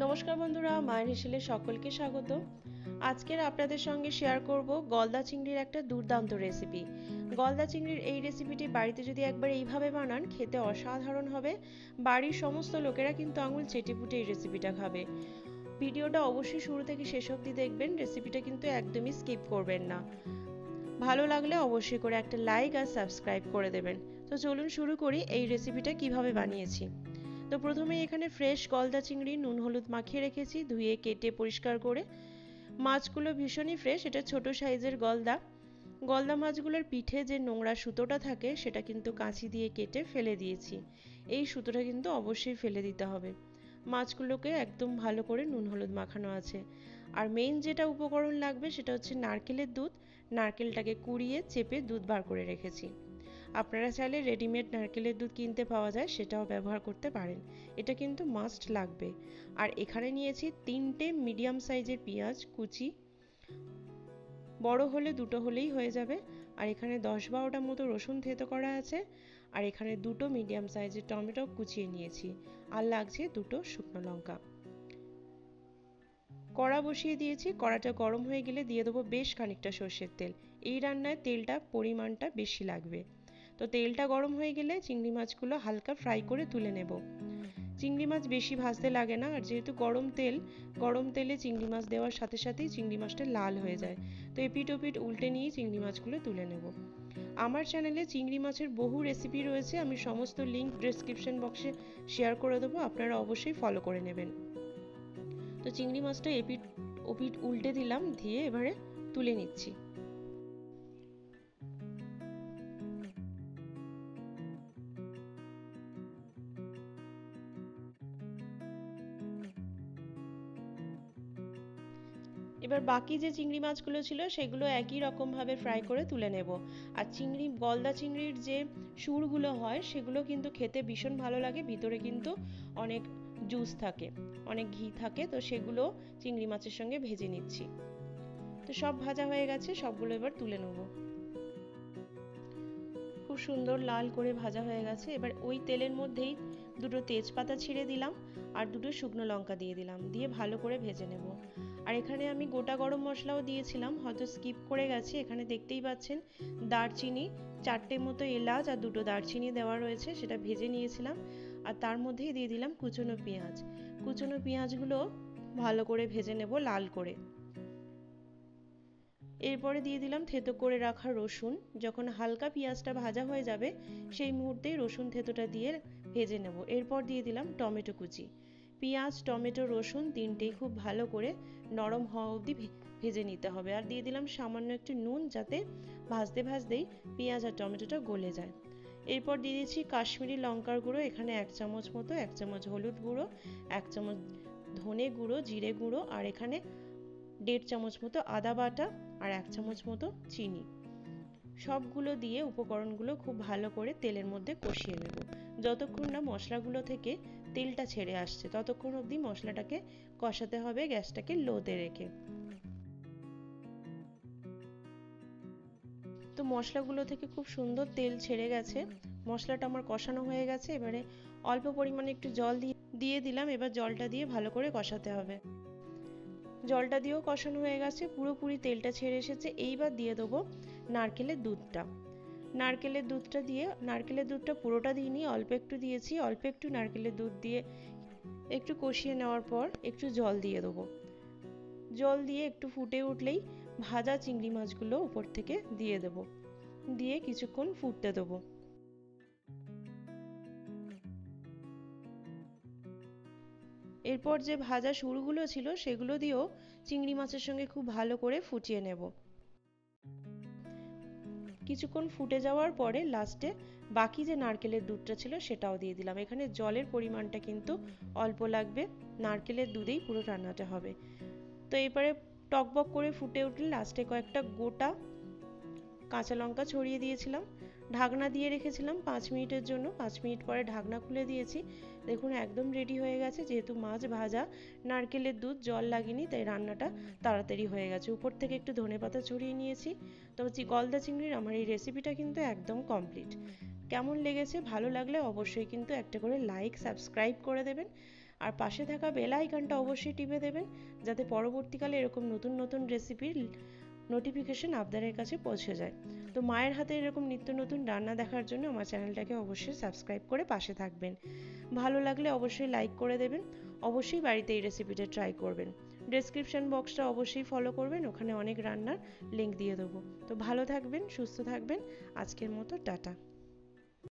নমস্কার বন্ধুরা, মায়ের হেসেলে সকলকে স্বাগত। আজকের আপনাদের সঙ্গে শেয়ার করব গলদা চিংড়ির একটা দুর্দান্ত রেসিপি। গলদা চিংড়ির এই রেসিপিটি বাড়িতে যদি একবার এইভাবে বানান, খেতে অসাধারণ হবে। বাড়ির সমস্ত লোকেরা কিন্তু আঙুল চেটেপুটে এই রেসিপিটা খাবে। ভিডিওটা অবশ্যই শুরু থেকে শেষ অবধি দেখবেন, রেসিপিটা কিন্তু একদমই স্কিপ করবেন না। ভালো লাগলে অবশ্যই করে একটা লাইক আর সাবস্ক্রাইব করে দেবেন। তো চলুন শুরু করি এই রেসিপিটা কিভাবে বানিয়েছি। তো প্রথমে এখানে ফ্রেশ গলদা চিংড়ি নুন হলুদ মাখিয়ে রেখেছি, ধুয়ে কেটে পরিষ্কার করে। মাছগুলো ভীষণই ফ্রেশ, এটা ছোট সাইজের গলদা। গলদা মাছগুলোর পিঠে যে নোংরা সুতোটা থাকে সেটা কিন্তু কাঁচি দিয়ে কেটে ফেলে দিয়েছি। এই সুতোটা কিন্তু অবশ্যই ফেলে দিতে হবে। মাছগুলোকে একদম ভালো করে নুন হলুদ মাখানো আছে। আর মেইন যেটা উপকরণ লাগবে সেটা হচ্ছে নারকেলের দুধ। নারকেলটাকে কুড়িয়ে চেপে দুধ বার করে রেখেছি। আপনারা চাইলে রেডিমেড নারকেলের দুধ কিনতে পাওয়া যায়, সেটাও ব্যবহার করতে পারেন। এটা কিন্তু মাস্ট লাগবে। আর এখানে নিয়েছি 3টে মিডিয়াম সাইজের পেঁয়াজ কুচি, বড় হলে 2টো হলেই হয়ে যাবে। আর এখানে 10-12টা মতো রসুন থেতো করা আছে। আর এখানে 2টো মিডিয়াম সাইজের টমেটো কুচিয়ে নিয়েছি। আর লাগছে 2টো শুকনো লঙ্কা। কড়া বসিয়ে দিয়েছি, কড়াটা গরম হয়ে গেলে দিয়ে দেবো বেশ খানিকটা সর্ষের তেল। এই রান্নায় তেলটা পরিমাণটা বেশি লাগবে। তো তেলটা গরম হয়ে গেলে চিংড়ি মাছগুলো হালকা ফ্রাই করে তুলে নেব। চিংড়ি মাছ বেশি ভাজতে লাগে না, আর যেহেতু গরম তেলে চিংড়ি মাছ দেওয়ার সাথে সাথেই চিংড়ি মাছটা লাল হয়ে যায়। তো এপিট ওপিট উল্টে নিয়ে চিংড়ি মাছগুলো তুলে নেব। আমার চ্যানেলে চিংড়ি মাছের বহু রেসিপি রয়েছে, আমি সমস্ত লিঙ্ক ডেসক্রিপশন বক্সে শেয়ার করে দেবো, আপনারা অবশ্যই ফলো করে নেবেন। তো চিংড়ি মাছটা এপিট ওপিট উল্টে দিলাম, দিয়ে এবারে তুলে নিচ্ছি। এবার বাকি যে চিংড়ি মাছগুলো ছিল সেগুলো একই রকমভাবে ফ্রাই করে তুলে নেব। আর গলদা চিংড়ির যে সুরগুলো হয় সেগুলো কিন্তু খেতে ভীষণ ভালো লাগে, ভিতরে কিন্তু অনেক জুস থাকে, অনেক ঘি থাকে। তো সেগুলো চিংড়ি মাছের সঙ্গে ভেজে নিচ্ছি। তো সব ভাজা হয়ে গেছে, সবগুলো এবার তুলে নেব। খুব সুন্দর লাল করে ভাজা হয়ে গেছে। এবার ওই তেলের মধ্যেই 2টো তেজপাতা ছিঁড়ে দিলাম আর 2টো শুকনো লঙ্কা দিয়ে দিলাম, দিয়ে ভালো করে ভেজে নেব। আর এখানে আমি গোটা গরম মশলাও দিয়েছিলাম, হয়তো স্কিপ করে গেছি। এখানে দেখতেই পাচ্ছেন দারচিনি, 4টে মতো এলাচ আর 2টো দারচিনি দেওয়া রয়েছে, সেটা ভেজে নিয়েছিলাম। আর তার মধ্যেই দিয়ে দিলাম কুচনো পেঁয়াজ। কুচনো পেঁয়াজগুলো ভালো করে ভেজে নেব লাল করে। এরপরে দিয়ে দিলাম থেতো করে রাখা রসুন। যখন হালকা পেঁয়াজটা ভাজা হয়ে যাবে সেই মুহূর্তেই রসুন থেতোটা দিয়ে ভেজে নেব। এরপর দিয়ে দিলাম টমেটো কুচি। পেঁয়াজ টমেটো রসুন 3টেই খুব ভালো করে নরম হওয়া অবধি ভেজে নিতে হবে। আর দিয়ে দিলাম সামান্য একটু নুন, যাতে ভাজতে ভাজতেই পেঁয়াজ আর টমেটোটা গলে যায়। এরপর দিয়ে দিচ্ছি কাশ্মীরি লঙ্কার গুঁড়ো, এখানে 1 চামচ মতো, 1 চামচ হলুদ গুঁড়ো, 1 চামচ ধনে গুঁড়ো, জিরে গুঁড়ো, আর এখানে 1.5 চামচ মতো আদা বাটা, আর 1 চামচ মতো চিনি। সবগুলো দিয়ে উপকরণগুলো খুব ভালো করে তেলের মধ্যে কষিয়ে নেব। যতক্ষণ না মশলাগুলো থেকে তেলটা ছেড়ে আসছে ততক্ষণ অবধি মশলাটাকে কষাতে হবে, গ্যাসটাকে লোতে রেখে। তো মশলাগুলো থেকে খুব সুন্দর তেল ছেড়ে গেছে, মশলাটা আমার কষানো হয়ে গেছে। এবারে অল্প পরিমাণে একটু জল দিয়ে দিলাম। এবার জলটা দিয়ে ভালো করে কষাতে হবে। জলটা দিয়েও কষানো হয়ে গেছে, পুরোপুরি তেলটা ছেড়ে এসেছে। এইবার দিয়ে দেবো নারকেলের দুধটা। নারকেলের দুধটা পুরোটা দিইনি, অল্প একটু দিয়েছি। অল্প একটু নারকেলের দুধ দিয়ে একটু কষিয়ে নেওয়ার পর একটু জল দিয়ে দেবো। জল দিয়ে একটু ফুটে উঠলেই ভাজা চিংড়ি মাছগুলো উপর থেকে দিয়ে দেবো, দিয়ে কিছুক্ষণ ফুটতে দেবো। এরপর যে ভাজা শুরগুলো ছিল সেগুলো দিয়েও চিংড়ি মাছের সঙ্গে খুব ভালো করে ফুটিয়ে নেব। কিছুক্ষণ ফুটে যাওয়ার পরে লাস্টে বাকি যে নারকেলের দুধটা ছিল সেটাও দিয়ে দিলাম। এখানে জলের পরিমাণটা কিন্তু অল্প লাগবে, নারকেলের দুধেই পুরো রান্নাটা হবে। তো এবারে টকবক করে ফুটে উঠলে লাস্টে কয়েকটা গোটা কাঁচা লঙ্কা ছড়িয়ে দিয়েছিলাম। ঢাকনা দিয়ে রেখেছিলাম 5 মিনিটের জন্য। 5 মিনিট পরে ঢাকনা খুলে দিয়েছি। দেখুন একদম রেডি হয়ে গেছে। যেহেতু মাছ ভাজা, নারকেলের দুধ, জল লাগেনি, তাই রান্নাটা তাড়াতাড়ি হয়ে গেছে। উপর থেকে একটু ধনেপাতা ছড়িয়ে নিয়েছি। তো গলদা চিংড়ির আমার এই রেসিপিটা কিন্তু একদম কমপ্লিট। কেমন লেগেছে? ভালো লাগলে অবশ্যই কিন্তু একটা করে লাইক সাবস্ক্রাইব করে দেবেন। আর পাশে থাকা বেল আইকনটা অবশ্যই টিপে দেবেন, যাতে পরবর্তীকালে এরকম নতুন নতুন রেসিপির নোটিফিকেশন আপনাদের কাছে পৌঁছে যায়। তো মায়ের হাতে এরকম নিত্য নতুন রান্না দেখার জন্য আমার চ্যানেলটাকে অবশ্যই সাবস্ক্রাইব করে পাশে থাকবেন। ভালো লাগলে অবশ্যই লাইক করে দেবেন। অবশ্যই বাড়িতে এই রেসিপিটা ট্রাই করবেন। ডেসক্রিপশন বক্সটা অবশ্যই ফলো করবেন, ওখানে অনেক রান্নার লিঙ্ক দিয়ে দেবো। তো ভালো থাকবেন, সুস্থ থাকবেন। আজকের মতো টাটা।